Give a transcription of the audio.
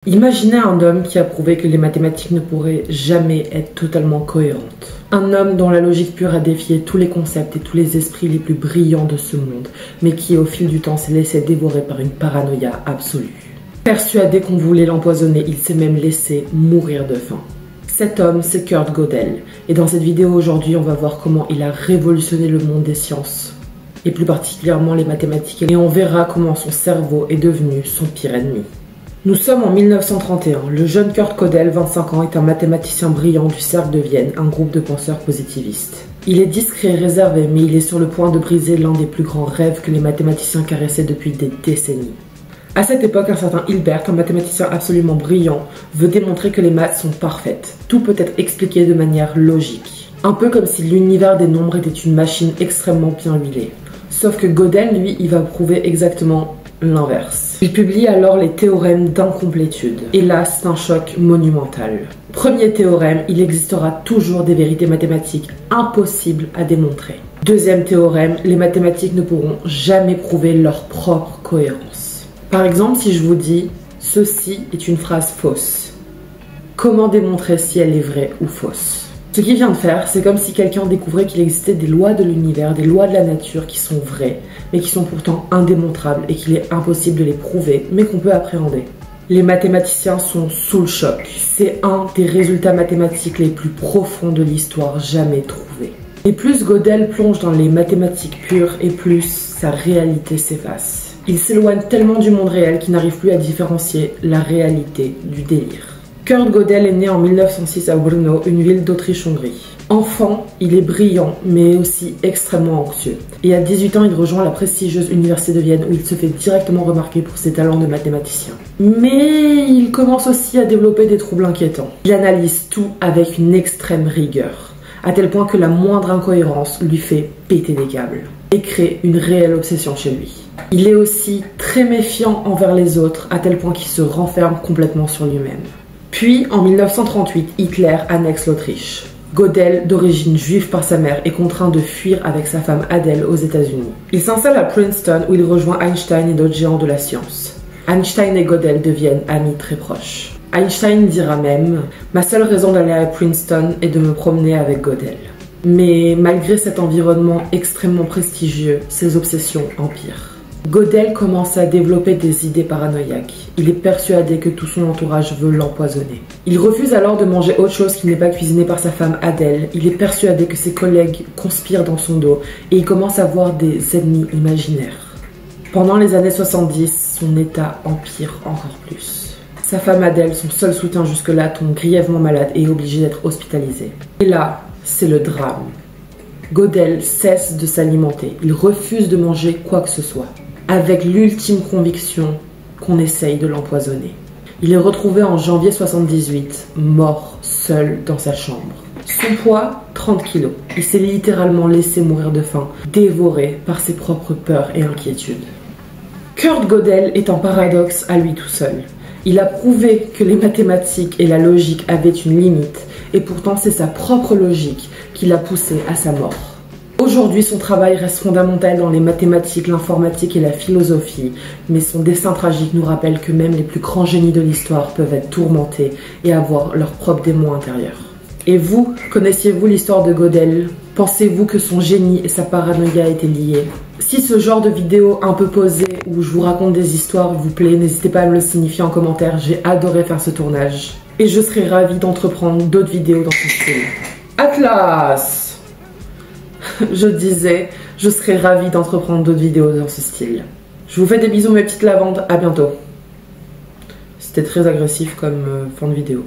Imaginez un homme qui a prouvé que les mathématiques ne pourraient jamais être totalement cohérentes. Un homme dont la logique pure a défié tous les concepts et tous les esprits les plus brillants de ce monde, mais qui au fil du temps s'est laissé dévorer par une paranoïa absolue. Persuadé qu'on voulait l'empoisonner, il s'est même laissé mourir de faim. Cet homme, c'est Kurt Gödel, et dans cette vidéo aujourd'hui, on va voir comment il a révolutionné le monde des sciences, et plus particulièrement les mathématiques, et on verra comment son cerveau est devenu son pire ennemi. Nous sommes en 1931. Le jeune Kurt Gödel, 25 ans, est un mathématicien brillant du Cercle de Vienne, un groupe de penseurs positivistes. Il est discret et réservé, mais il est sur le point de briser l'un des plus grands rêves que les mathématiciens caressaient depuis des décennies. À cette époque, un certain Hilbert, un mathématicien absolument brillant, veut démontrer que les maths sont parfaites. Tout peut être expliqué de manière logique. Un peu comme si l'univers des nombres était une machine extrêmement bien huilée. Sauf que Gödel, lui, il va prouver exactement l'inverse. Il publie alors les théorèmes d'incomplétude. Et là, c'est un choc monumental. Premier théorème, il existera toujours des vérités mathématiques impossibles à démontrer. Deuxième théorème, les mathématiques ne pourront jamais prouver leur propre cohérence. Par exemple, si je vous dis « ceci est une phrase fausse », comment démontrer si elle est vraie ou fausse? Ce qu'il vient de faire, c'est comme si quelqu'un découvrait qu'il existait des lois de l'univers, des lois de la nature qui sont vraies, mais qui sont pourtant indémontrables et qu'il est impossible de les prouver, mais qu'on peut appréhender. Les mathématiciens sont sous le choc. C'est un des résultats mathématiques les plus profonds de l'histoire jamais trouvés. Et plus Gödel plonge dans les mathématiques pures, et plus sa réalité s'efface. Il s'éloigne tellement du monde réel qu'il n'arrive plus à différencier la réalité du délire. Kurt Gödel est né en 1906 à Brno, une ville d'Autriche-Hongrie. Enfant, il est brillant, mais aussi extrêmement anxieux. Et à 18 ans, il rejoint la prestigieuse université de Vienne où il se fait directement remarquer pour ses talents de mathématicien. Mais il commence aussi à développer des troubles inquiétants. Il analyse tout avec une extrême rigueur, à tel point que la moindre incohérence lui fait péter des câbles et crée une réelle obsession chez lui. Il est aussi très méfiant envers les autres, à tel point qu'il se renferme complètement sur lui-même. Puis, en 1938, Hitler annexe l'Autriche. Gödel, d'origine juive par sa mère, est contraint de fuir avec sa femme Adele aux États-Unis. Il s'installe à Princeton où il rejoint Einstein et d'autres géants de la science. Einstein et Gödel deviennent amis très proches. Einstein dira même « Ma seule raison d'aller à Princeton est de me promener avec Gödel ». Mais malgré cet environnement extrêmement prestigieux, ses obsessions empirent. Gödel commence à développer des idées paranoïaques. Il est persuadé que tout son entourage veut l'empoisonner. Il refuse alors de manger autre chose qui n'est pas cuisiné par sa femme Adele. Il est persuadé que ses collègues conspirent dans son dos et il commence à voir des ennemis imaginaires. Pendant les années 70, son état empire encore plus. Sa femme Adele, son seul soutien jusque-là, tombe grièvement malade et est obligée d'être hospitalisée. Et là, c'est le drame. Gödel cesse de s'alimenter. Il refuse de manger quoi que ce soit, avec l'ultime conviction qu'on essaye de l'empoisonner. Il est retrouvé en janvier 78, mort, seul dans sa chambre. Son poids, 30 kilos. Il s'est littéralement laissé mourir de faim, dévoré par ses propres peurs et inquiétudes. Kurt Gödel est un paradoxe à lui tout seul. Il a prouvé que les mathématiques et la logique avaient une limite, et pourtant c'est sa propre logique qui l'a poussé à sa mort. Aujourd'hui, son travail reste fondamental dans les mathématiques, l'informatique et la philosophie, mais son destin tragique nous rappelle que même les plus grands génies de l'histoire peuvent être tourmentés et avoir leur propre démon intérieur. Et vous, connaissiez-vous l'histoire de Gödel? Pensez-vous que son génie et sa paranoïa étaient liés? Si ce genre de vidéo un peu posée où je vous raconte des histoires vous plaît, n'hésitez pas à me le signifier en commentaire, j'ai adoré faire ce tournage. Et je serai ravie d'entreprendre d'autres vidéos dans ce style. Atlas! Je disais, je serais ravie d'entreprendre d'autres vidéos dans ce style. Je vous fais des bisous mes petites lavandes, à bientôt. C'était très agressif comme fin de vidéo.